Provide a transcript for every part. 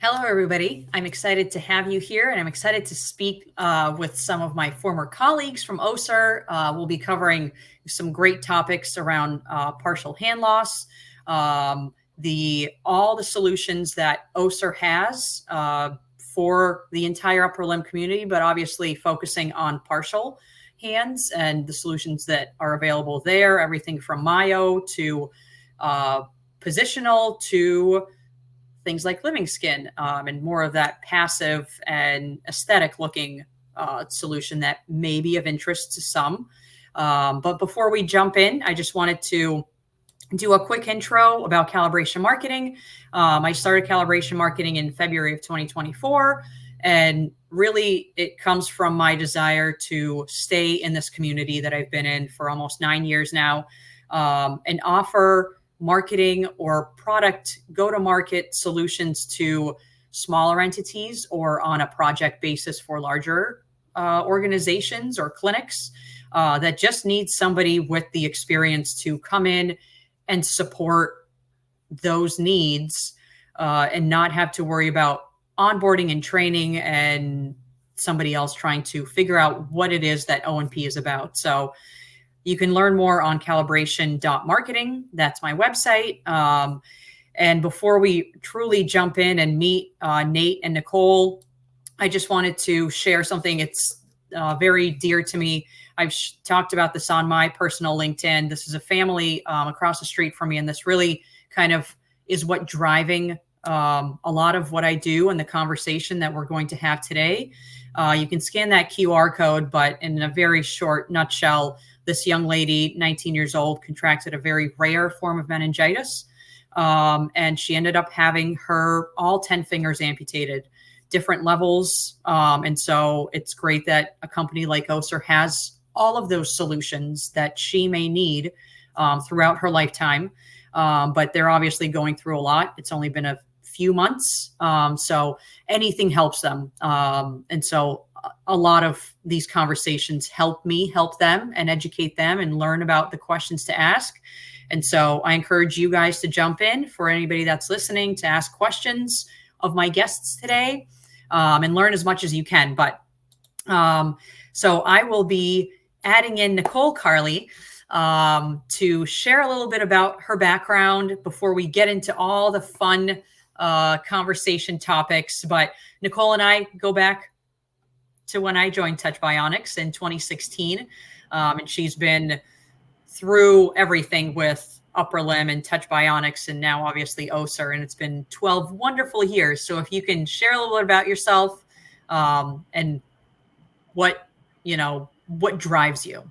Hello, everybody. I'm excited to have you here, and I'm excited to speak with some of my former colleagues from Össur. We'll be covering some great topics around partial hand loss, all the solutions that Össur has for the entire upper limb community, but obviously focusing on partial hands and the solutions that are available there. Everything from Myo to Positional to things like Livingskin, and more of that passive and aesthetic looking solution that may be of interest to some. But before we jump in, I just wanted to do a quick intro about calibration marketing. I started calibration marketing in February of 2024, and really it comes from my desire to stay in this community that I've been in for almost 9 years now, and offer marketing or product go-to-market solutions to smaller entities or on a project basis for larger organizations or clinics that just need somebody with the experience to come in and support those needs, and not have to worry about onboarding and training and somebody else trying to figure out what it is that O&P is about. So you can learn more on calibration.marketing. That's my website. And before we truly jump in and meet Nate and Nicole, I just wanted to share something. It's very dear to me. I've talked about this on my personal LinkedIn. This is a family across the street from me, and this really kind of is what driving a lot of what I do and the conversation that we're going to have today. You can scan that QR code, but in a very short nutshell, this young lady, 19 years old, contracted a very rare form of meningitis, and she ended up having her all 10 fingers amputated, different levels. And so it's great that a company like Össur has all of those solutions that she may need throughout her lifetime. But they're obviously going through a lot. It's only been a few months, so anything helps them. And so a lot of these conversations help me help them and educate them and learn about the questions to ask. And so I encourage you guys to jump in, for anybody that's listening, to ask questions of my guests today, and learn as much as you can. But so I will be adding in Nicole Carley to share a little bit about her background before we get into all the fun conversation topics. But Nicole and I go back to when I joined Touch Bionics in 2016. And she's been through everything with upper limb and Touch Bionics, and now obviously Össur, and it's been 12 wonderful years. So if you can share a little bit about yourself, and what drives you.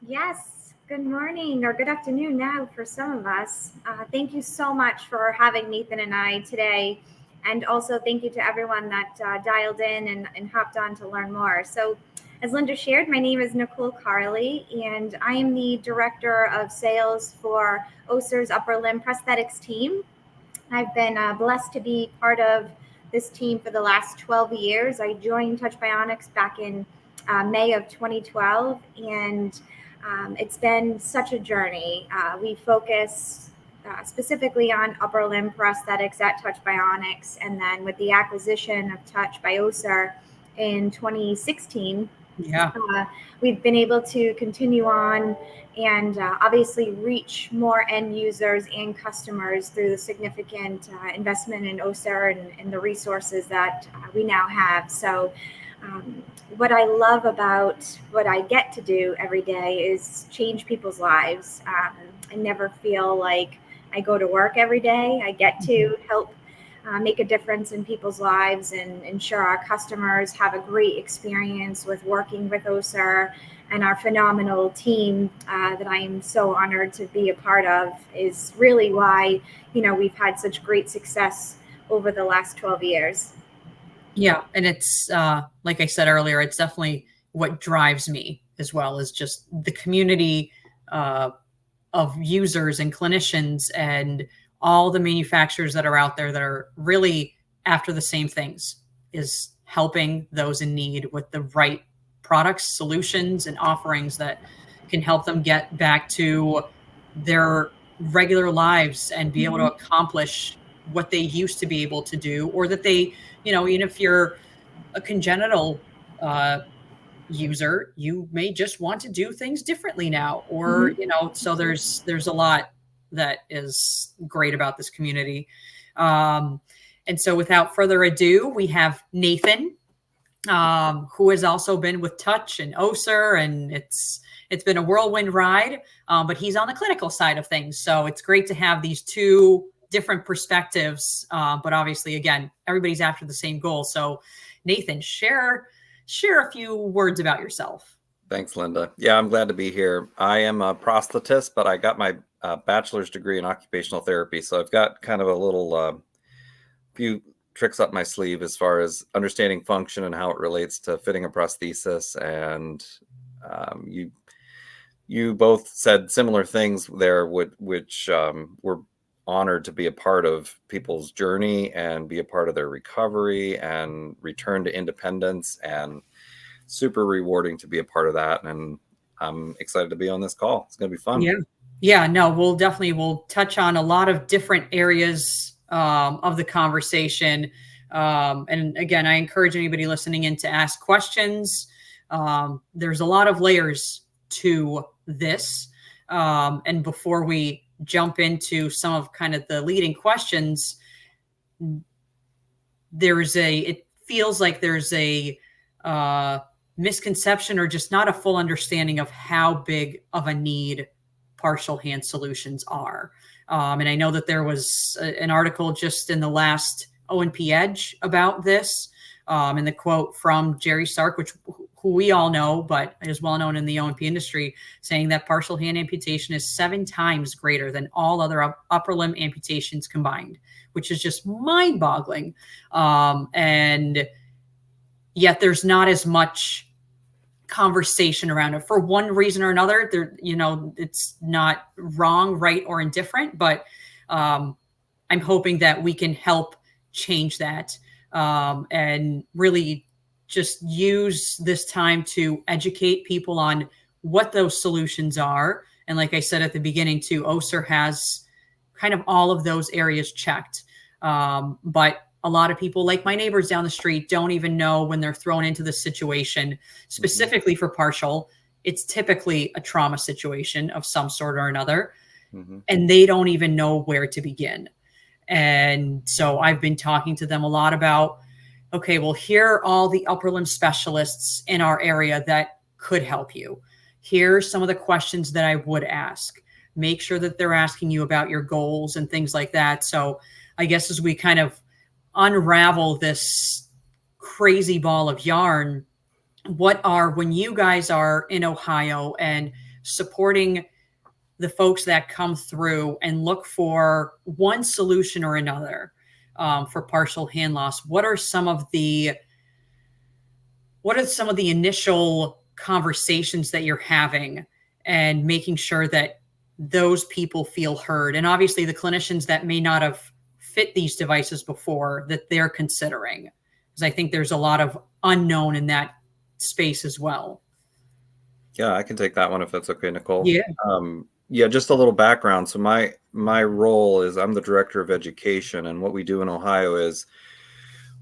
Yes. Good morning or good afternoon now for some of us. Thank you so much for having Nathan and I today. And also thank you to everyone that dialed in and hopped on to learn more. So as Linda shared, my name is Nicole Carley, and I am the Director of Sales for Össur's Upper Limb Prosthetics team. I've been blessed to be part of this team for the last 12 years. I joined Touch Bionics back in May of 2012, and it's been such a journey. We focus specifically on upper limb prosthetics at Touch Bionics, and then with the acquisition of Touch by Össur in 2016, we've been able to continue on and obviously reach more end users and customers through the significant investment in Össur and the resources that we now have. So what I love about what I get to do every day is change people's lives. I never feel like I go to work every day. I get to help make a difference in people's lives and ensure our customers have a great experience with working with Össur, and our phenomenal team that I am so honored to be a part of is really why, we've had such great success over the last 12 years. Yeah. And it's, like I said earlier, it's definitely what drives me as well, is just the community of users and clinicians and all the manufacturers that are out there that are really after the same things, is helping those in need with the right products, solutions, and offerings that can help them get back to their regular lives and be able to accomplish what they used to be able to do, or that they, even if you're a congenital user, you may just want to do things differently now, or so there's a lot that is great about this community. And so without further ado, we have Nathan, who has also been with Touch and Össur, and it's been a whirlwind ride, but he's on the clinical side of things. So it's great to have these two different perspectives, but obviously, again, everybody's after the same goal. So Nathan, share a few words about yourself. Thanks, Linda. Yeah, I'm glad to be here. I am a prosthetist, but I got my bachelor's degree in occupational therapy. So I've got kind of a little few tricks up my sleeve as far as understanding function and how it relates to fitting a prosthesis. And you both said similar things there, which we're honored to be a part of people's journey and be a part of their recovery and return to independence, and super rewarding to be a part of that. And I'm excited to be on this call. It's going to be fun. Yeah, no, we'll touch on a lot of different areas of the conversation. And again, I encourage anybody listening in to ask questions. There's a lot of layers to this. And before we jump into some of kind of the leading questions, it feels like there's a misconception or just not a full understanding of how big of a need partial hand solutions are. And I know that there was an article just in the last O&P Edge about this, and the quote from Gerry Stark, who we all know, but is well known in the O&P industry, saying that partial hand amputation is 7 times greater than all other upper limb amputations combined, which is just mind-boggling. And yet there's not as much conversation around it for one reason or another. It's not wrong, right, or indifferent, but I'm hoping that we can help change that, and really just use this time to educate people on what those solutions are. And like I said at the beginning too, Össur has kind of all of those areas checked. But a lot of people, like my neighbors down the street, don't even know when they're thrown into this situation, specifically for partial. It's typically a trauma situation of some sort or another, and they don't even know where to begin. And so I've been talking to them a lot about, okay, well, here are all the upper limb specialists in our area that could help you. Here are some of the questions that I would ask. Make sure that they're asking you about your goals and things like that. So I guess as we kind of unravel this crazy ball of yarn, when you guys are in Ohio and supporting the folks that come through and look for one solution or another for partial hand loss, what are some of the initial conversations that you're having and making sure that those people feel heard? And obviously the clinicians that may not have fit these devices before, that they're considering, because I think there's a lot of unknown in that space as well. Yeah, I can take that one if that's okay, Nicole. Yeah. Just a little background. So my role is I'm the director of education, and what we do in Ohio is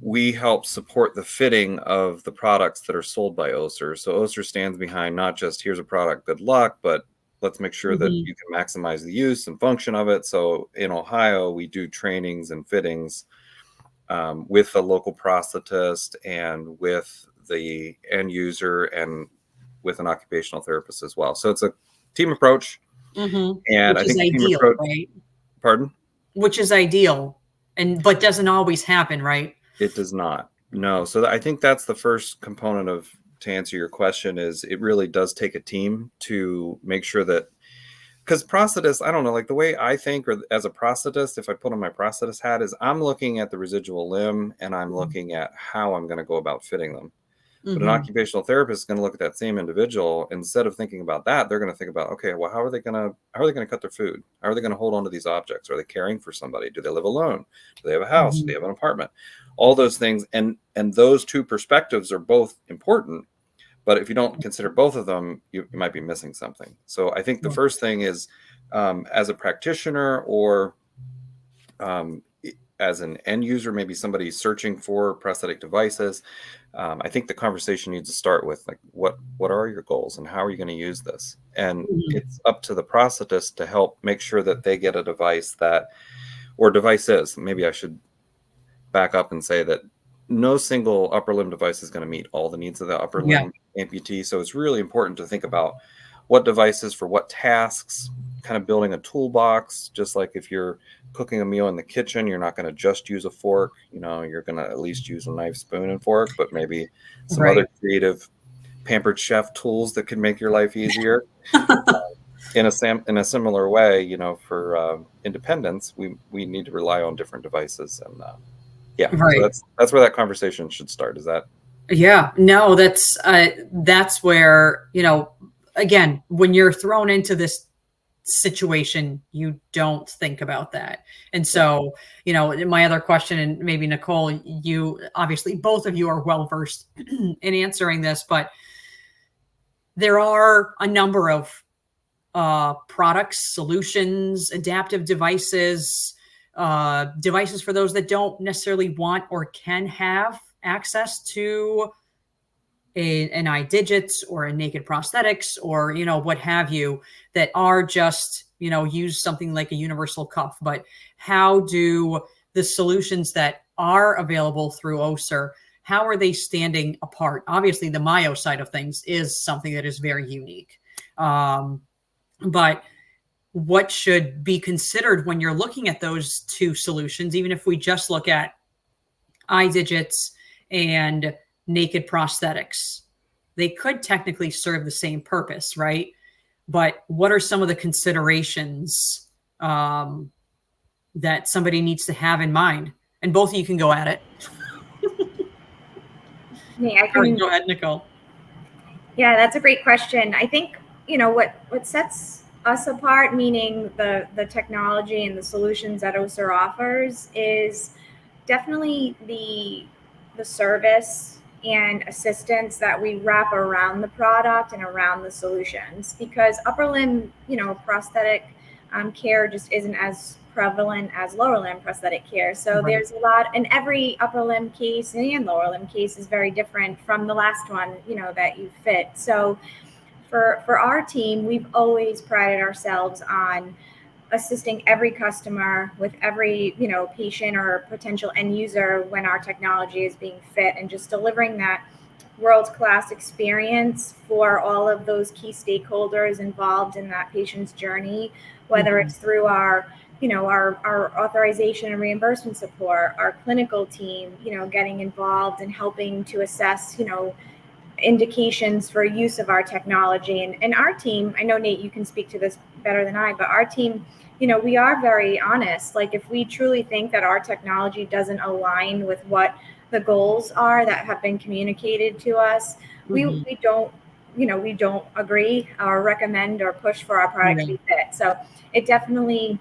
we help support the fitting of the products that are sold by Össur. So Össur stands behind not just here's a product, good luck, but let's make sure that you can maximize the use and function of it. So in Ohio, we do trainings and fittings with the local prosthetist and with the end user and with an occupational therapist as well. So it's a team approach. And Which I think is ideal, right? Pardon? Which is ideal, but doesn't always happen, right? It does not. No. So I think that's the first component to answer your question, is it really does take a team to make sure that, because prosthetists, I don't know, like the way I think, or as a prosthetist, if I put on my prosthetist hat, is I'm looking at the residual limb and I'm looking at how I'm going to go about fitting them. But an occupational therapist is going to look at that same individual. Instead of thinking about that, they're going to think about, okay, well, how are they going to cut their food? How are they going to hold on to these objects? Are they caring for somebody? Do they live alone? Do they have a house? Do they have an apartment? All those things. And those two perspectives are both important. But if you don't consider both of them, you might be missing something. So I think the first thing is, as a practitioner or as an end user, maybe somebody searching for prosthetic devices, I think the conversation needs to start with like, what are your goals and how are you going to use this? And it's up to the prosthetist to help make sure that they get a device that, or devices, maybe I should back up and say that no single upper limb device is going to meet all the needs of the upper limb amputee. So it's really important to think about what devices for what tasks, kind of building a toolbox. Just like if you're cooking a meal in the kitchen, you're not going to just use a fork. You know, you're going to at least use a knife, spoon, and fork, but maybe some other creative pampered chef tools that can make your life easier. In a similar way, you know, for independence, we need to rely on different devices, and so that's where that conversation should start. Is that? Yeah, no, that's where, you know, again, when you're thrown into this situation, you don't think about that. And so, you know, my other question, and maybe Nicole, you obviously both of you are well versed in answering this, but there are a number of products, solutions, adaptive devices, devices for those that don't necessarily want or can have access to an iDigits or a Naked Prosthetics or, you know, what have you, that are just, you know, use something like a universal cuff. But how do the solutions that are available through Össur, how are they standing apart? Obviously, the Myo side of things is something that is very unique. But what should be considered when you're looking at those two solutions, even if we just look at iDigits and Naked Prosthetics? They could technically serve the same purpose, right? But what are some of the considerations that somebody needs to have in mind? And both of you can go at it. I can go ahead, Nicole. Yeah, that's a great question. I think, you know, what sets us apart, meaning the technology and the solutions that Össur offers, is definitely the service and assistance that we wrap around the product and around the solutions, because upper limb, you know, prosthetic care just isn't as prevalent as lower limb prosthetic care. So there's a lot, and every upper limb case and lower limb case is very different from the last one, you know, that you fit. So for our team, we've always prided ourselves on assisting every customer with every, you know, patient or potential end user when our technology is being fit, and just delivering that world-class experience for all of those key stakeholders involved in that patient's journey, whether it's through our, you know, our authorization and reimbursement support, our clinical team, you know, getting involved and helping to assess, you know, indications for use of our technology. And our team, I know, Nate, you can speak to this better than I, but our team, you know, we are very honest. Like, if we truly think that our technology doesn't align with what the goals are that have been communicated to us, we don't, you know, we don't agree or recommend or push for our product to be fit. So it definitely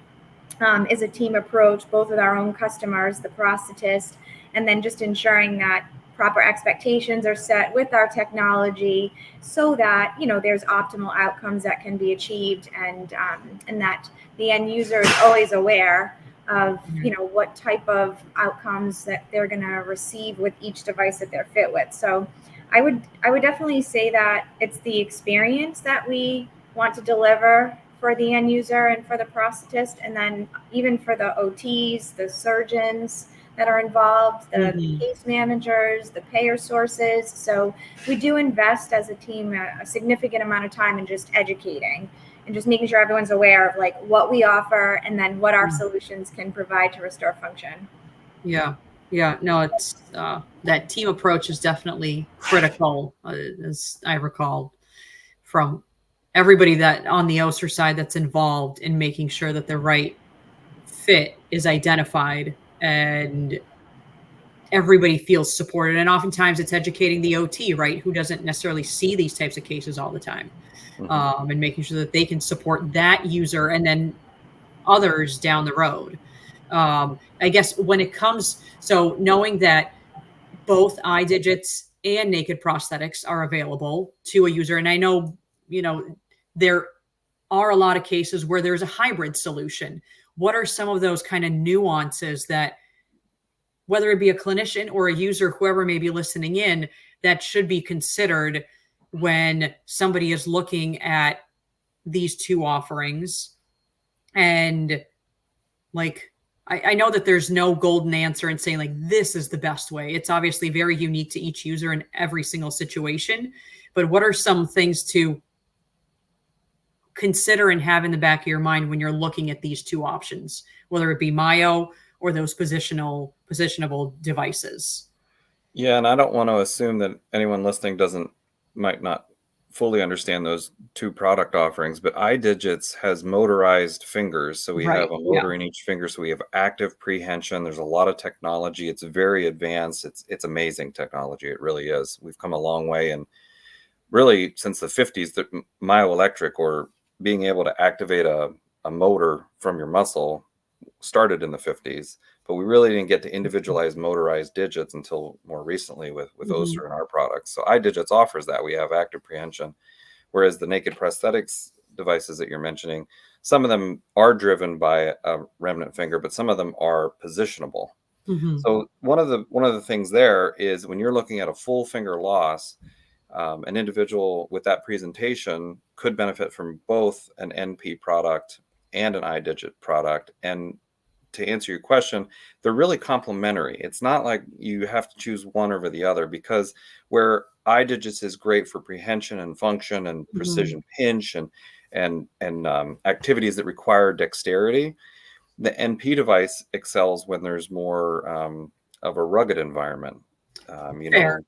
is a team approach, both with our own customers, the prosthetist, and then just ensuring that proper expectations are set with our technology, so that, you know, there's optimal outcomes that can be achieved, and that the end user is always aware of, you know, what type of outcomes that they're going to receive with each device that they're fit with. So I would definitely say that it's the experience that we want to deliver for the end user and for the prosthetist, and then even for the OTs, the surgeons that are involved, the case managers, the payer sources. So we do invest as a team a significant amount of time in just educating and just making sure everyone's aware of like what we offer, and then what our solutions can provide to restore function. Yeah. No, it's that team approach is definitely critical, as I recall from everybody that on the Össur side that's involved in making sure that the right fit is identified and everybody feels supported. And oftentimes it's educating the OT, right, who doesn't necessarily see these types of cases all the time, and making sure that they can support that user and then others down the road. I guess when it comes, so knowing that both iDigits and Naked Prosthetics are available to a user, and I know, you know, there are a lot of cases where there's a hybrid solution. What are some of those kind of nuances that whether it be a clinician or a user, whoever may be listening in, that should be considered when somebody is looking at these two offerings. And like, I know that there's no golden answer in saying like, this is the best way. It's obviously very unique to each user in every single situation. But what are some things to consider and have in the back of your mind when you're looking at these two options, whether it be Myo or those positionable devices? Yeah, and I don't want to assume that anyone listening might not fully understand those two product offerings, but iDigits has motorized fingers. So we Right. have a motor in each finger. So we have active prehension. There's a lot of technology. It's very advanced. It's amazing technology. It really is. We've come a long way. And really since the 50s, the myoelectric, or being able to activate a motor from your muscle, started in the 50s, but we really didn't get to individualize motorized digits until more recently with Össur and our products. So iDigits offers that. We have active prehension, whereas the Naked Prosthetics devices that you're mentioning, some of them are driven by a remnant finger, but some of them are positionable. So one of the things there is when you're looking at a full finger loss, an individual with that presentation could benefit from both an NP product and an iDigit product. And to answer your question, they're really complementary. It's not like you have to choose one over the other, because where iDigits is great for prehension and function and precision pinch and activities that require dexterity, the NP device excels when there's more of a rugged environment.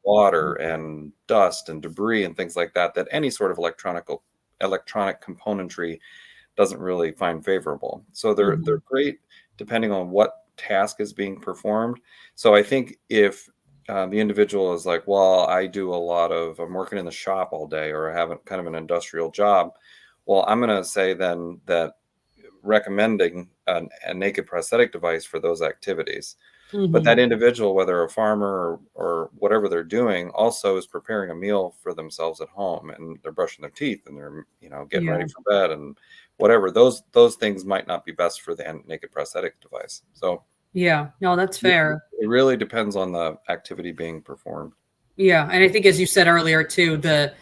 Water and dust and debris and things like that any sort of electronic componentry doesn't really find favorable. So they're great depending on what task is being performed. So I think if the individual is like, well, I'm working in the shop all day, or I have kind of an industrial job, well, I'm going to say then that recommending a naked prosthetic device for those activities. But that individual, whether a farmer or whatever they're doing, also is preparing a meal for themselves at home, and they're brushing their teeth, and they're getting ready for bed and whatever. Those things might not be best for the naked prosthetic device. So no, that's fair. It really depends on the activity being performed. Yeah, and I think, as you said earlier too, the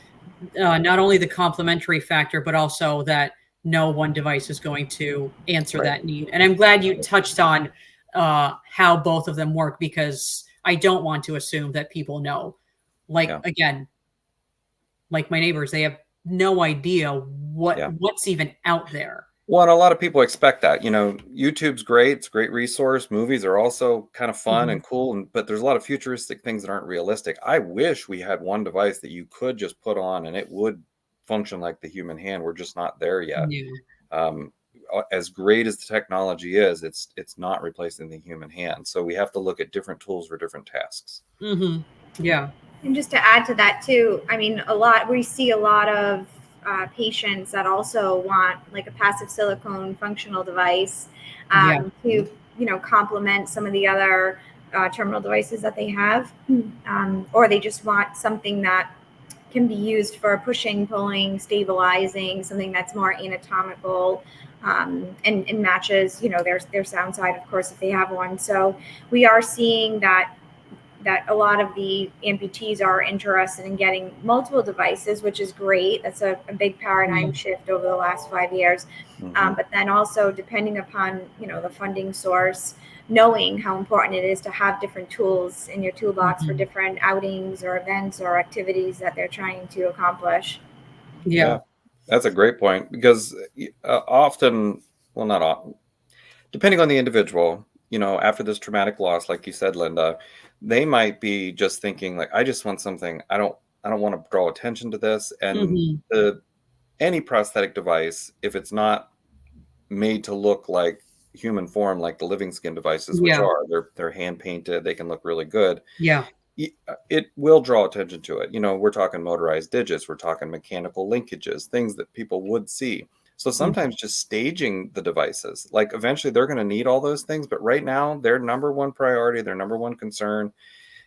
not only the complementary factor, but also that no one device is going to answer that need. And I'm glad you touched on how both of them work, because I don't want to assume that people know. Again, like my neighbors, they have no idea what's even out there. Well, and a lot of people expect that. YouTube's great. It's a great resource. Movies are also kind of fun and cool, but there's a lot of futuristic things that aren't realistic. I wish we had one device that you could just put on and it would function like the human hand. We're just not there yet. As great as the technology is, it's not replacing the human hand. So we have to look at different tools for different tasks. Yeah. And just to add to that too, I mean, we see a lot of patients that also want like a passive silicone functional device to complement some of the other terminal devices that they have, or they just want something that can be used for pushing, pulling, stabilizing, something that's more anatomical and matches their sound side, of course, if they have one. So we are seeing that a lot of the amputees are interested in getting multiple devices, which is great. That's a big paradigm shift over the last 5 years. But then also, depending upon the funding source, knowing how important it is to have different tools in your toolbox for different outings or events or activities that they're trying to accomplish. Yeah, that's a great point, because often, well, not often, depending on the individual, after this traumatic loss, like you said, Linda, they might be just thinking like, I just want something. I don't want to draw attention to this. And any prosthetic device, if it's not made to look like human form, like the Livingskin devices, which they're hand painted, they can look really good. It will draw attention to it. We're talking motorized digits, we're talking mechanical linkages, things that people would see. So sometimes just staging the devices, like eventually they're going to need all those things. But right now, their number one priority, their number one concern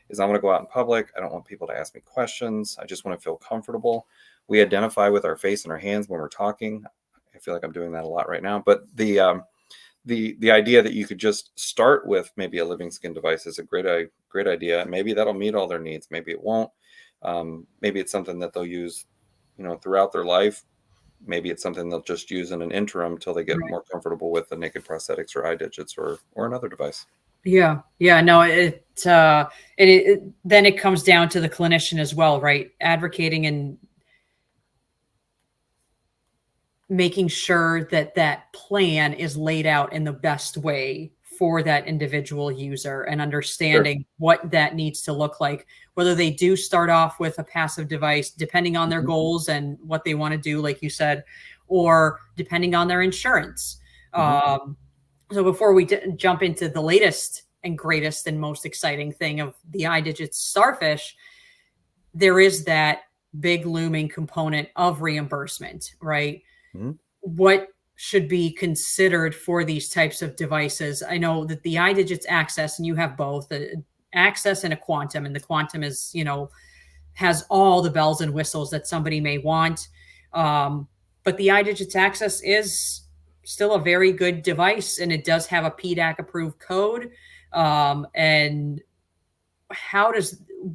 is, I want to go out in public. I don't want people to ask me questions. I just want to feel comfortable. We identify with our face and our hands when we're talking. I feel like I'm doing that a lot right now. But the the idea that you could just start with maybe a Livingskin device is a great idea. Maybe that'll meet all their needs. Maybe it won't. Maybe it's something that they'll use, throughout their life. Maybe it's something they'll just use in an interim till they get more comfortable with the Naked Prosthetics or iDigits or another device. Yeah. No, then it comes down to the clinician as well, right? Advocating and making sure that that plan is laid out in the best way for that individual user, and understanding what that needs to look like, whether they do start off with a passive device, depending on their goals and what they want to do, like you said, or depending on their insurance. So before we jump into the latest and greatest and most exciting thing of the iDigits Starfish, there is that big looming component of reimbursement, right? What should be considered for these types of devices? I know that the iDigits Access, and you have both Access and a Quantum, and the Quantum is, has all the bells and whistles that somebody may want. But the iDigits Access is still a very good device, and it does have a PDAC approved code. And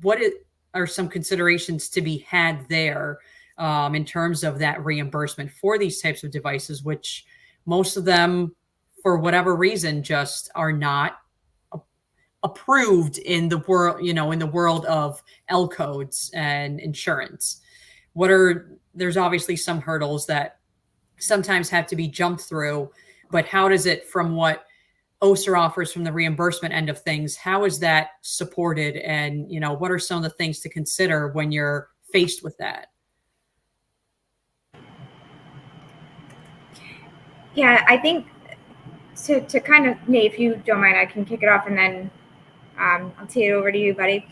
what are some considerations to be had there in terms of that reimbursement for these types of devices, which most of them, for whatever reason, just are not approved in the world, in the world of L codes and insurance. There's obviously some hurdles that sometimes have to be jumped through, but how does it, from what Össur offers from the reimbursement end of things, how is that supported? And, what are some of the things to consider when you're faced with that? Yeah, I think to kind of, Nate, if you don't mind, I can kick it off, and then I'll tee it over to you, buddy.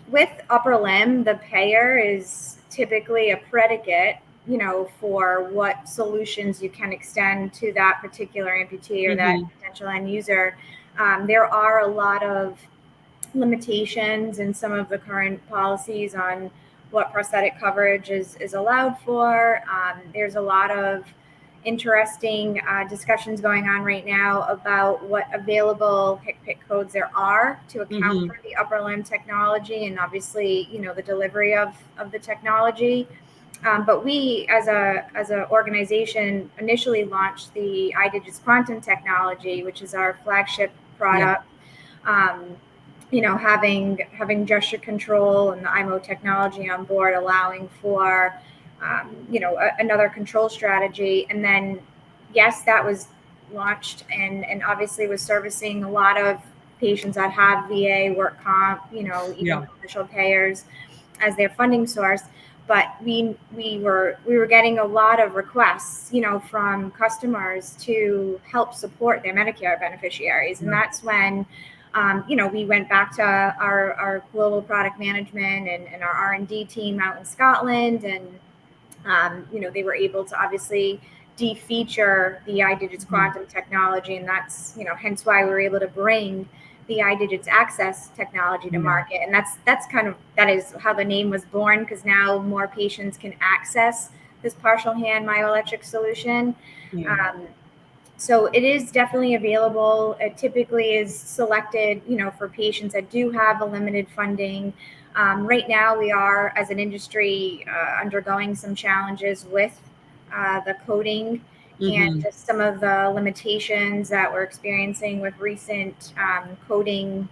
With upper limb, the payer is typically a predicate, for what solutions you can extend to that particular amputee or that potential end user. There are a lot of limitations in some of the current policies on what prosthetic coverage is allowed for. There's a lot of interesting discussions going on right now about what available HCPCS codes there are to account for the upper limb technology, and obviously, the delivery of the technology. But we, as an organization, initially launched the iDigits Quantum technology, which is our flagship product. Having gesture control and the IMO technology on board, allowing for another control strategy. And then, yes, that was launched and obviously was servicing a lot of patients that have VA, work comp, even commercial payers as their funding source. But we were getting a lot of requests, from customers to help support their Medicare beneficiaries. And that's when, we went back to our global product management and our R&D team out in Scotland, and they were able to obviously de-feature the iDigits Quantum technology, and that's hence why we were able to bring the iDigits Access technology to market. And that is how the name was born, because now more patients can access this partial hand myoelectric solution. So it is definitely available. It typically is selected, for patients that do have a limited funding. Right now, we are, as an industry, undergoing some challenges with the coding and just some of the limitations that we're experiencing with recent coding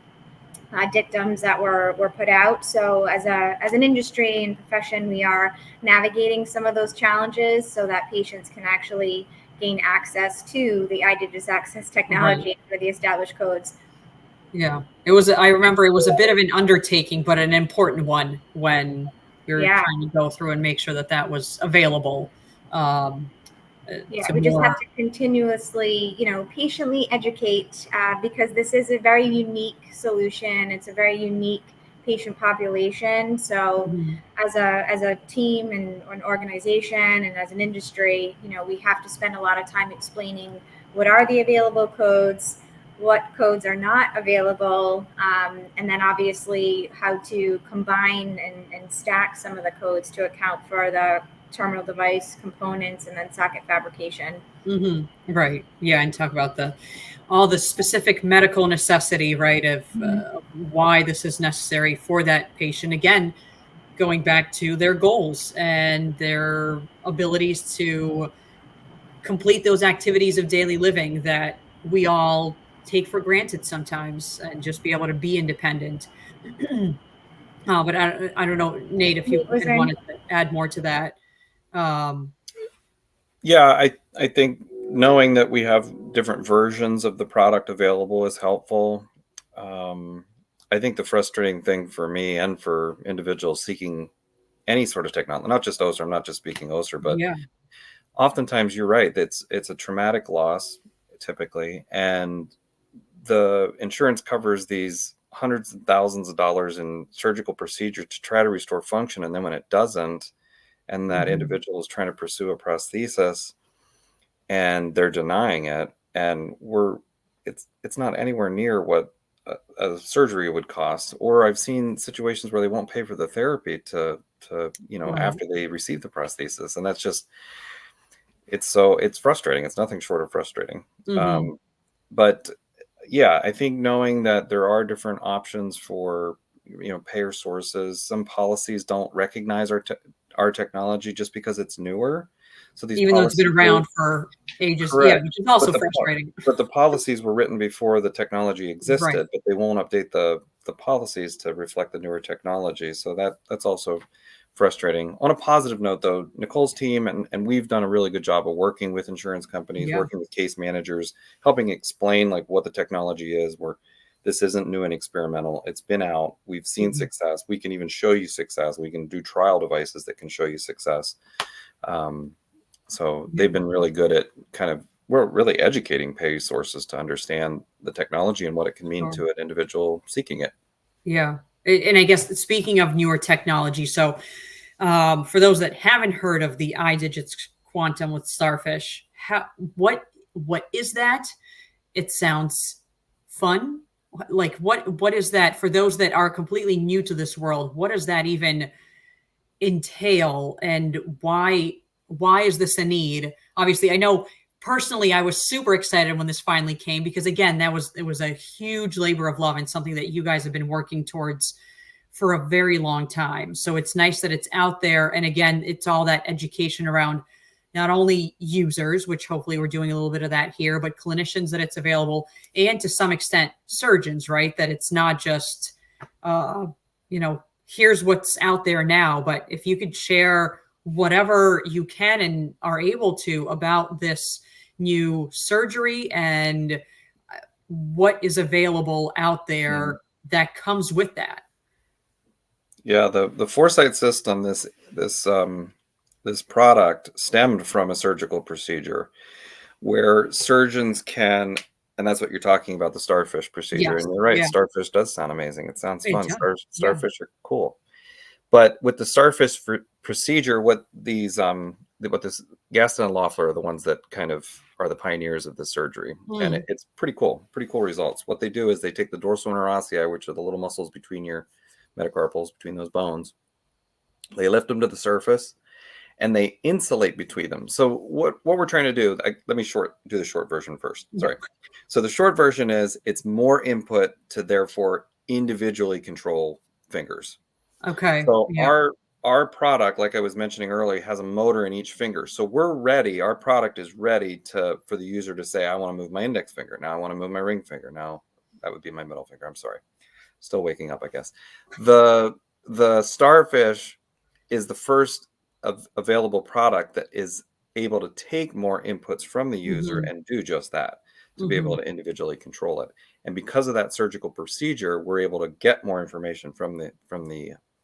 dictums that were put out. So as an industry and profession, we are navigating some of those challenges so that patients can actually gain access to the iDigits Access technology for the established codes. Yeah, I remember it was a bit of an undertaking, but an important one when you're trying to go through and make sure that was available. We just have to continuously, patiently educate because this is a very unique solution. It's a very unique patient population. So as a team and an organization and as an industry, we have to spend a lot of time explaining what are the available codes, what codes are not available, and then obviously how to combine and stack some of the codes to account for the terminal device components and then socket fabrication. Mm-hmm. Right. Yeah. And talk about all the specific medical necessity, right, of why this is necessary for that patient. Again, going back to their goals and their abilities to complete those activities of daily living that we all take for granted sometimes, and just be able to be independent. But I don't know, Nate, if you Nate, was had there any? wanted to add more to that. Um, Yeah, I think knowing that we have different versions of the product available is helpful. I think the frustrating thing for me and for individuals seeking any sort of technology, not just Össur, I'm not just speaking Össur, but yeah. oftentimes you're right. It's a traumatic loss typically, and the insurance covers these hundreds of thousands of dollars in surgical procedure to try to restore function. And then when it doesn't, and that individual is trying to pursue a prosthesis and they're denying it, and it's not anywhere near what a surgery would cost. Or I've seen situations where they won't pay for the therapy to Right. after they receive the prosthesis, and that's just it's frustrating. It's nothing short of frustrating. But yeah, I think knowing that there are different options for payer sources. Some policies don't recognize our technology just because it's newer. So these Even though it's been policies were around for ages. Yeah, correct, which is also but frustrating. the policies were written before the technology Right. existed, but they won't update the policies to reflect the newer technology. So that's also frustrating. On a positive note, though, Nicole's team and we've done a really good job of working with insurance companies, Yeah. working with case managers, helping explain like what the technology is. This isn't new and experimental. It's been out. We've seen success. We can even show you success. We can do trial devices that can show you success. So they've been really good at we're really educating pay sources to understand the technology and what it can mean to an individual seeking it. Yeah. And I guess speaking of newer technology, so for those that haven't heard of the iDigits Quantum with Starfish, what is that? It sounds fun. Like what is that for those that are completely new to this world? What does that even entail, and why is this a need? Obviously, I know personally I was super excited when this finally came, because again, it was a huge labor of love and something that you guys have been working towards for a very long time. So it's nice that it's out there. And again, it's all that education around not only users, which hopefully we're doing a little bit of that here, but clinicians, that it's available, and to some extent surgeons, right? That it's not just, here's what's out there now, but if you could share whatever you can and are able to about this new surgery and what is available out there that comes with that. Yeah, the Foresight system, this product stemmed from a surgical procedure where surgeons can, and that's what you're talking about, the Starfish procedure. Yes. And you're right, Yeah. Starfish does sound amazing. It sounds fun. Starfish are cool. But with the Starfish procedure, what this Gaston and Loeffler are the ones that kind of are the pioneers of the surgery. And it's pretty cool results. What they do is they take the dorsal interossei, which are the little muscles between your metacarpals, between those bones. They lift them to the surface and they insulate between them. So what we're trying to do, let me do the short version first. Sorry. So the short version is it's more input to therefore individually control fingers. Okay. So our product, like I was mentioning earlier, has a motor in each finger. So we're ready. Our product is ready for the user to say, I want to move my index finger. Now I want to move my ring finger. Now that would be my middle finger. I'm sorry. Still waking up, I guess. The Starfish is the first available product that is able to take more inputs from the user and do just that, to be able to individually control it. And because of that surgical procedure, we're able to get more information from the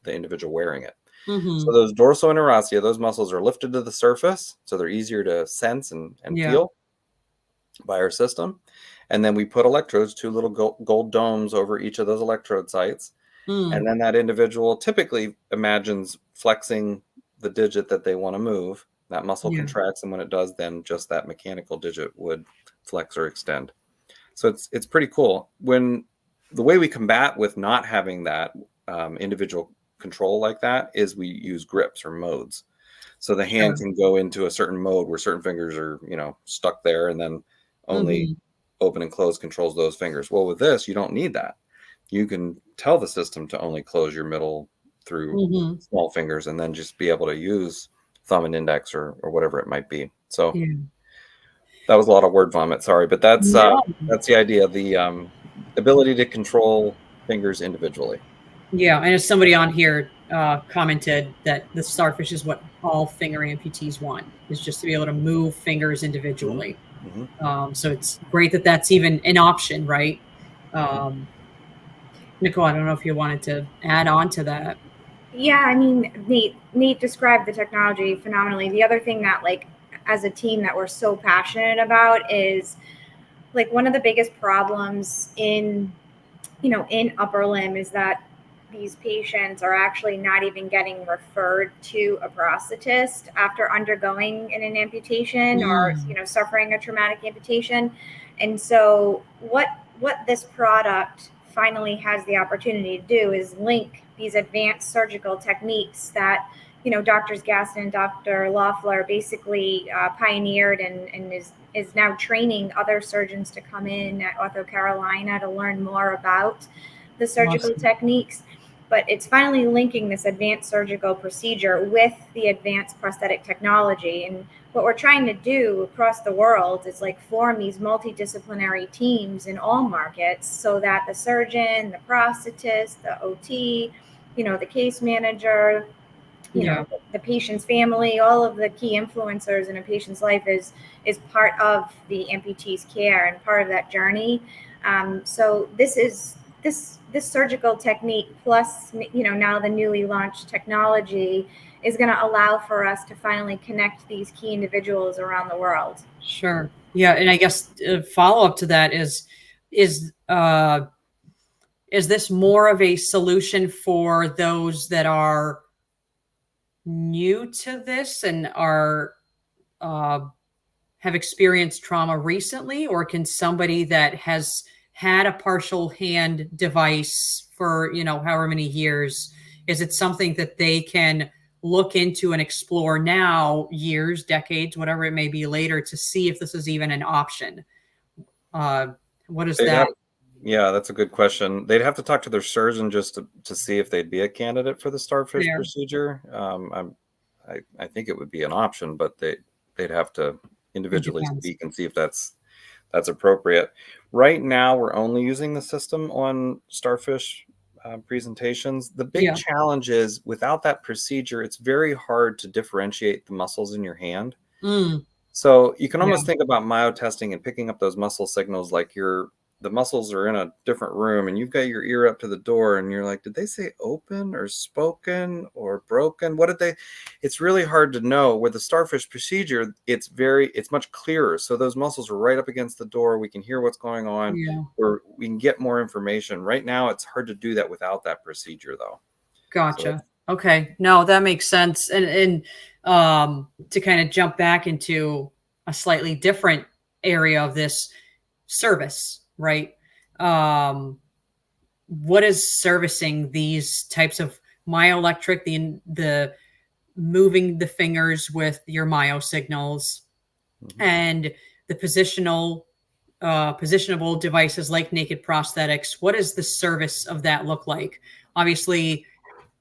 individual wearing it. So those dorsal interossei, those muscles are lifted to the surface, so they're easier to sense and feel by our system. And then we put electrodes, two little gold domes over each of those electrode sites. And then that individual typically imagines flexing the digit that they want to move. That muscle contracts, and when it does, then just that mechanical digit would flex or extend. So it's pretty cool. When the way we combat with not having that individual control like that is we use grips or modes. So the hand can go into a certain mode where certain fingers are, stuck there, and then only open and close controls those fingers. Well, with this, you don't need that. You can tell the system to only close your middle through small fingers, and then just be able to use thumb and index or whatever it might be. So that was a lot of word vomit. Sorry, but that's the idea. The ability to control fingers individually. Yeah, I know somebody on here commented that the Starfish is what all finger amputees want, is just to be able to move fingers individually. So it's great that that's even an option, right? Nicole, I don't know if you wanted to add on to that. Yeah, I mean, Nate described the technology phenomenally. The other thing that, like, as a team that we're so passionate about is, like, one of the biggest problems in upper limb is that these patients are actually not even getting referred to a prosthetist after undergoing an amputation or suffering a traumatic amputation. And so what this product finally has the opportunity to do is link these advanced surgical techniques that Doctors Gaston and Dr. Loeffler basically pioneered and is now training other surgeons to come in at Ortho Carolina to learn more about the surgical techniques. But it's finally linking this advanced surgical procedure with the advanced prosthetic technology. And what we're trying to do across the world is, like, form these multidisciplinary teams in all markets so that the surgeon, the prosthetist, the OT, the case manager, the patient's family, all of the key influencers in a patient's life is part of the amputee's care and part of that journey. So this surgical technique plus now the newly launched technology is going to allow for us to finally connect these key individuals around the world. Sure. Yeah, and I guess follow up to that is this more of a solution for those that are new to this and are have experienced trauma recently, or can somebody that has had a partial hand device for however many years, is it something that they can look into and explore now, years, decades, whatever it may be later, to see if this is even an option? What is that? Yeah, that's a good question. They'd have to talk to their surgeon just to see if they'd be a candidate for the Starfish procedure. I think it would be an option, but they'd have to individually speak and see if that's appropriate. Right now, we're only using the system on Starfish presentations. The big challenge is, without that procedure, it's very hard to differentiate the muscles in your hand. So you can almost think about myotesting and picking up those muscle signals like the muscles are in a different room and you've got your ear up to the door and you're like, did they say open or spoken or broken? What did they? It's really hard to know. With the Starfish procedure, it's much clearer. So those muscles are right up against the door. We can hear what's going on, or we can get more information. Right now, it's hard to do that without that procedure, though. Gotcha. Okay. No, that makes sense. And to kind of jump back into a slightly different area of this service, right? What is servicing these types of myoelectric, the moving the fingers with your myo signals, and the positionable devices like Naked Prosthetics? What does the service of that look like? Obviously,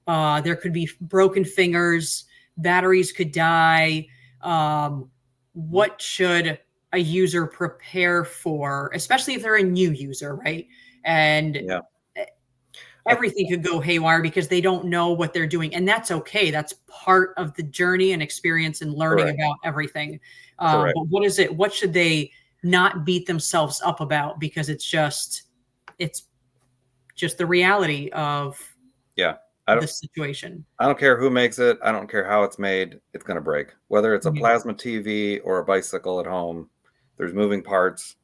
there could be broken fingers, batteries could die. What should a user prepare for, especially if they're a new user, right? And everything could go haywire because they don't know what they're doing. And that's okay. That's part of the journey and experience and learning about everything. But what should they not beat themselves up about? Because it's just the reality of the situation. I don't care who makes it. I don't care how it's made. It's going to break. Whether it's a plasma TV or a bicycle at home, there's moving parts.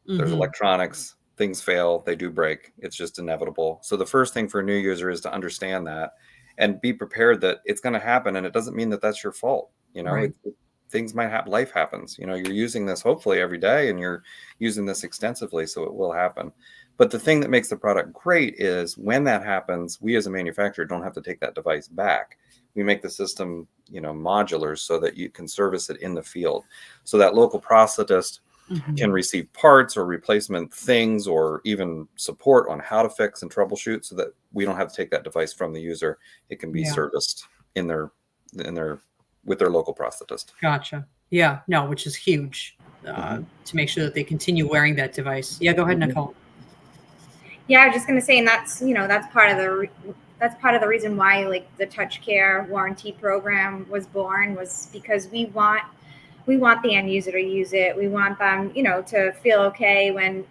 There's electronics. Things fail. They do break. It's just inevitable. So the first thing for a new user is to understand that and be prepared that it's going to happen. And it doesn't mean that that's your fault. Things might happen. Life happens. You're using this hopefully every day and you're using this extensively. So it will happen. But the thing that makes the product great is when that happens, we as a manufacturer don't have to take that device back. we make the system, modular so that you can service it in the field. So that local prosthetist can receive parts or replacement things or even support on how to fix and troubleshoot so that we don't have to take that device from the user. It can be serviced in their with their local prosthetist. Gotcha. Yeah, no, which is huge to make sure that they continue wearing that device. Yeah, go ahead, Nicole. Yeah, I was just going to say, and that's, that's part of the reason why like the Touch Care warranty program was born, was because we want the end user to use it. We want them, to feel okay when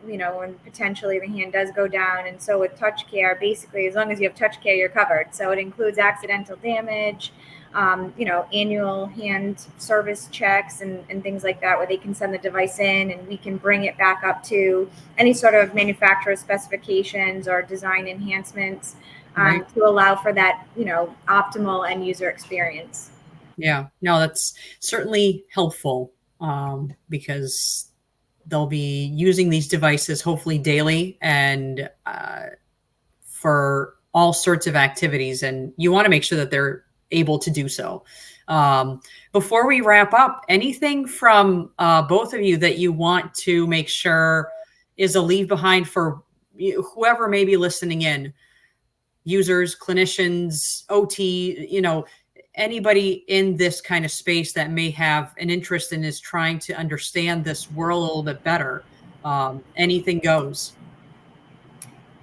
potentially the hand does go down. And so with Touch Care, basically, as long as you have Touch Care, you're covered. So it includes accidental damage, annual hand service checks and things like that, where they can send the device in and we can bring it back up to any sort of manufacturer specifications or design enhancements to allow for that, optimal end user experience. Yeah, no, that's certainly helpful because they'll be using these devices hopefully daily and for all sorts of activities. And you want to make sure that they're able to do so. Before we wrap up, anything from both of you that you want to make sure is a leave behind for whoever may be listening in, users, clinicians, OT, anybody in this kind of space that may have an interest and is trying to understand this world a little bit better. Anything goes.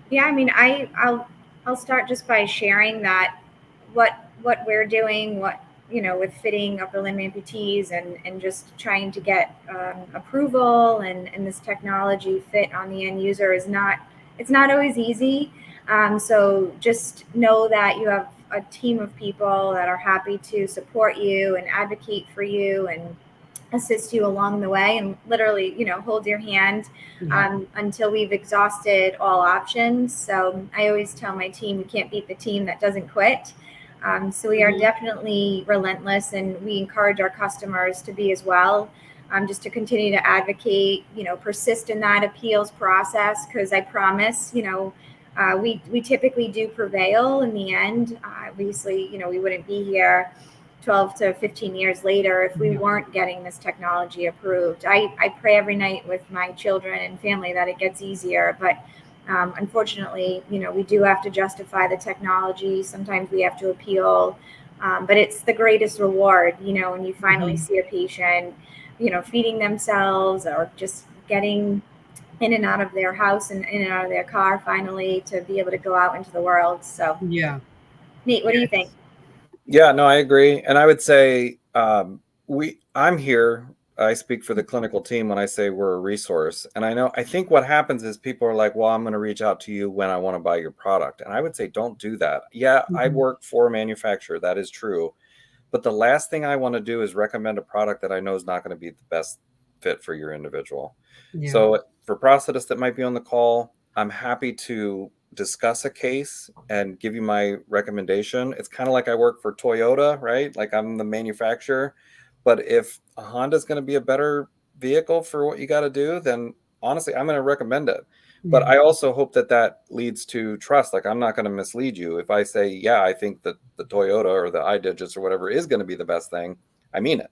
Yeah, I mean, I'll start just by sharing that what we're doing, with fitting upper limb amputees and just trying to get approval and this technology fit on the end user it's not always easy. So just know that you have a team of people that are happy to support you and advocate for you and assist you along the way and literally, hold your hand until we've exhausted all options. So I always tell my team, you can't beat the team that doesn't quit. So we are definitely relentless, and we encourage our customers to be as well, just to continue to advocate, persist in that appeals process, because I promise, we typically do prevail in the end. Obviously, we wouldn't be here 12 to 15 years later if we weren't getting this technology approved. I pray every night with my children and family that it gets easier, but unfortunately, we do have to justify the technology. Sometimes we have to appeal, but it's the greatest reward, when you finally see a patient, feeding themselves or just getting in and out of their house and in and out of their car finally to be able to go out into the world. So yeah. Nate, what do you think? Yeah, no, I agree. And I would say I'm here. I speak for the clinical team when I say we're a resource. And I think what happens is people are like, well, I'm going to reach out to you when I want to buy your product. And I would say, don't do that. Yeah, I work for a manufacturer. That is true. But the last thing I want to do is recommend a product that I know is not going to be the best fit for your individual. Yeah. So for prosthetists that might be on the call, I'm happy to discuss a case and give you my recommendation. It's kind of like I work for Toyota, right? Like I'm the manufacturer. But if a Honda is going to be a better vehicle for what you got to do, then honestly, I'm going to recommend it. But I also hope that leads to trust. Like I'm not going to mislead you. If I say, yeah, I think that the Toyota or the iDigits or whatever is going to be the best thing, I mean it.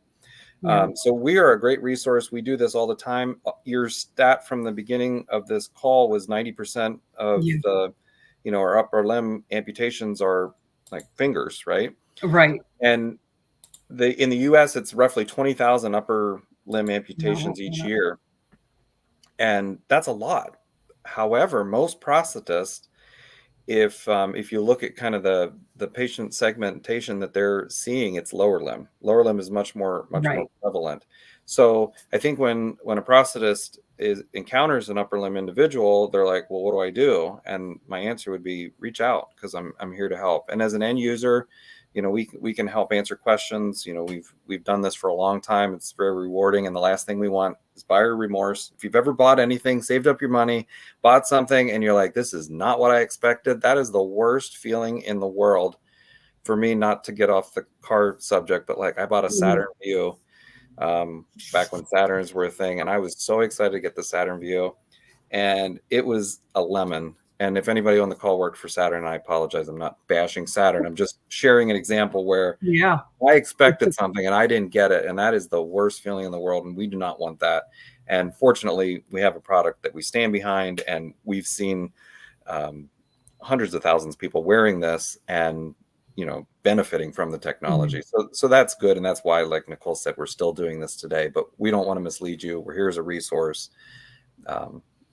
So we are a great resource. We do this all the time. Your stat from the beginning of this call was 90% of the, our upper limb amputations are like fingers, right? Right. And in the US, it's roughly 20,000 upper limb amputations each year. And that's a lot. However, most prosthetists, if you look at kind of the patient segmentation that they're seeing, it's lower limb. Lower limb is much more prevalent. So I think when a prosthetist encounters an upper limb individual, they're like, well, what do I do? And my answer would be reach out, because I'm here to help. And as an end user, we can help answer questions. We've done this for a long time. It's very rewarding. And the last thing we want is buyer remorse. If you've ever bought anything, saved up your money, bought something, and you're like, this is not what I expected, that is the worst feeling in the world. For me, not to get off the car subject, but like I bought a Saturn Vue back when Saturns were a thing. And I was so excited to get the Saturn Vue. And it was a lemon. and if anybody on the call worked for Saturn, I apologize. I'm not bashing Saturn. I'm just sharing an example where Yeah. I expected something and I didn't get it. And that is the worst feeling in the world. And we do not want that. And fortunately, we have a product that we stand behind, and we've seen hundreds of thousands of people wearing this and, benefiting from the technology. So that's good. And that's why, like Nicole said, we're still doing this today, but we don't want to mislead you. We're here as a resource.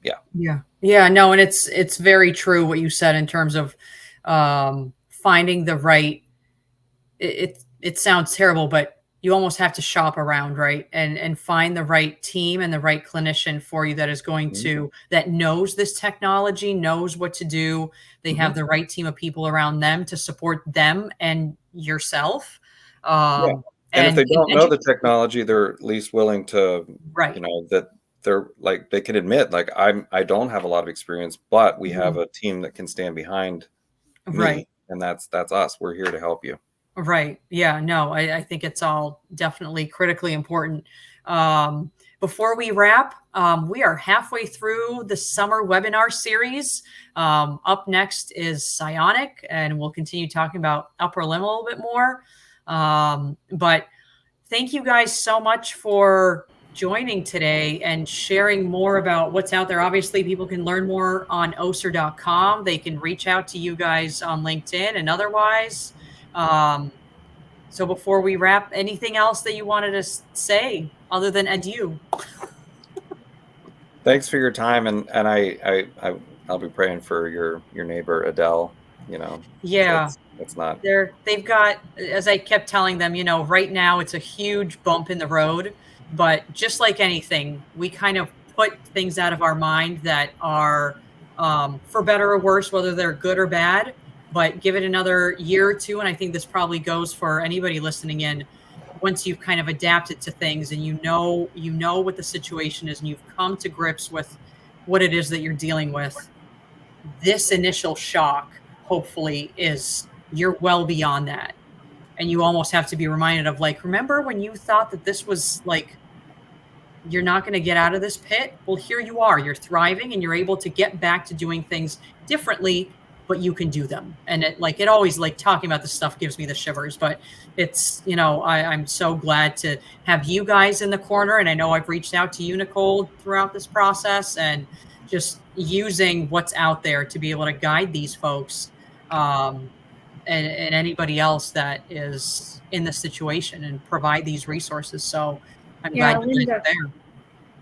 Yeah, no, and it's very true what you said in terms of finding the right. It sounds terrible, but you almost have to shop around, right, and find the right team and the right clinician for you that is going to that knows this technology, knows what to do. They have the right team of people around them to support them and yourself. And if they don't know the technology, they're at least willing to, that they're like, they can admit, like, I don't have a lot of experience, but we have a team that can stand behind me, and that's us. We're here to help you. Right. Yeah, no, I think it's all definitely critically important. Before we wrap, we are halfway through the summer webinar series. Up next is psionic, and we'll continue talking about upper limb a little bit more. But thank you guys so much for joining today and sharing more about what's out there. Obviously, people can learn more on Össur.com. They can reach out to you guys on LinkedIn and otherwise. So before we wrap, anything else that you wanted to say other than adieu? Thanks for your time, and I'll be praying for your neighbor Adele. Yeah, it's not. They've got, as I kept telling them, right now it's a huge bump in the road, but just like anything, we kind of put things out of our mind that are for better or worse, whether they're good or bad. But give it another year or two, and I think this probably goes for anybody listening in. Once you've kind of adapted to things and you know what the situation is, and you've come to grips with what it is that you're dealing with, this initial shock hopefully is you're well beyond that. And you almost have to be reminded of, like, remember when you thought that this was like, you're not going to get out of this pit? Well, here you are, you're thriving and you're able to get back to doing things differently, but you can do them. And it always, like, talking about this stuff gives me the shivers, but it's, I'm so glad to have you guys in the corner. And I know I've reached out to you, Nicole, throughout this process, and just using what's out there to be able to guide these folks and anybody else that is in this situation and provide these resources. So I'm glad you guys are there.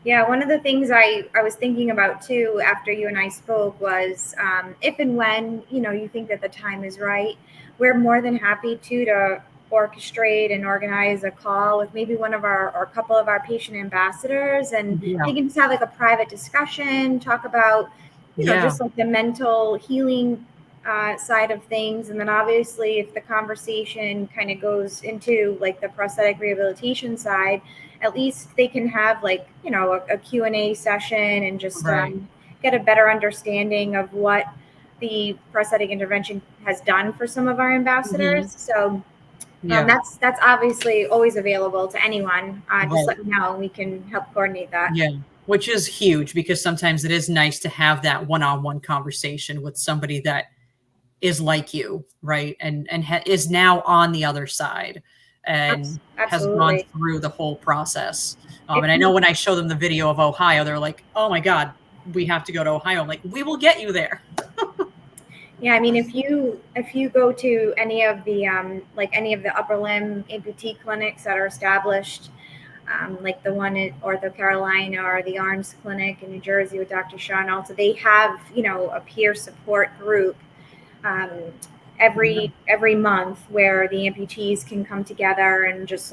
Yeah, one of the things I was thinking about too after you and I spoke was if and when, you think that the time is right, we're more than happy to orchestrate and organize a call with maybe one of our, or a couple of our patient ambassadors, and they can just have like a private discussion, talk about, just like the mental healing side of things. And then obviously if the conversation kind of goes into like the prosthetic rehabilitation side, at least they can have like, a Q&A session and just get a better understanding of what the prosthetic intervention has done for some of our ambassadors. So that's obviously always available to anyone. Just let me know and we can help coordinate that. Yeah, which is huge, because sometimes it is nice to have that one-on-one conversation with somebody that is like you, right? And is now on the other side and has gone through the whole process. And I know when I show them the video of Ohio, they're like, oh my God, we have to go to Ohio. I'm like, we will get you there. Yeah, I mean, if you go to any of the any of the upper limb amputee clinics that are established, like the one in Ortho Carolina or the Arms Clinic in New Jersey with Dr. Sean, also they have a peer support group every month where the amputees can come together and just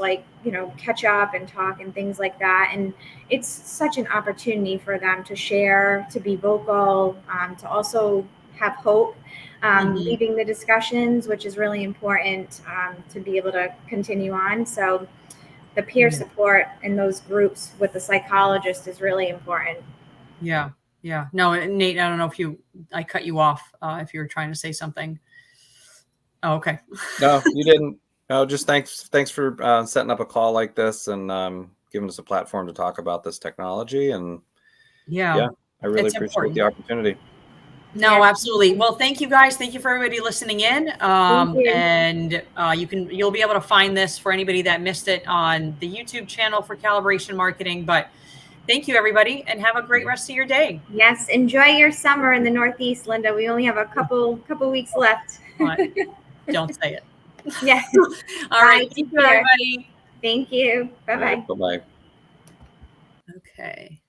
catch up and talk and things like that. And it's such an opportunity for them to share, to be vocal, to also have hope, leaving the discussions, which is really important to be able to continue on. So the peer support in those groups with the psychologist is really important. Yeah. No, Nate, I don't know if I cut you off if you were trying to say something. Oh, okay. No, you didn't. No, just thanks for setting up a call like this and giving us a platform to talk about this technology. And I really appreciate the opportunity. No, Yes. absolutely. Well, thank you guys. Thank you for everybody listening in. Thank you. And you'll be able to find this for anybody that missed it on the YouTube channel for Calibration Marketing. But thank you, everybody, and have a great rest of your day. Yes, enjoy your summer in the Northeast, Linda. We only have a couple weeks left. Don't say it. Yes. All right. Thank you, everybody. Thank you. Bye-bye. Bye-bye. Okay.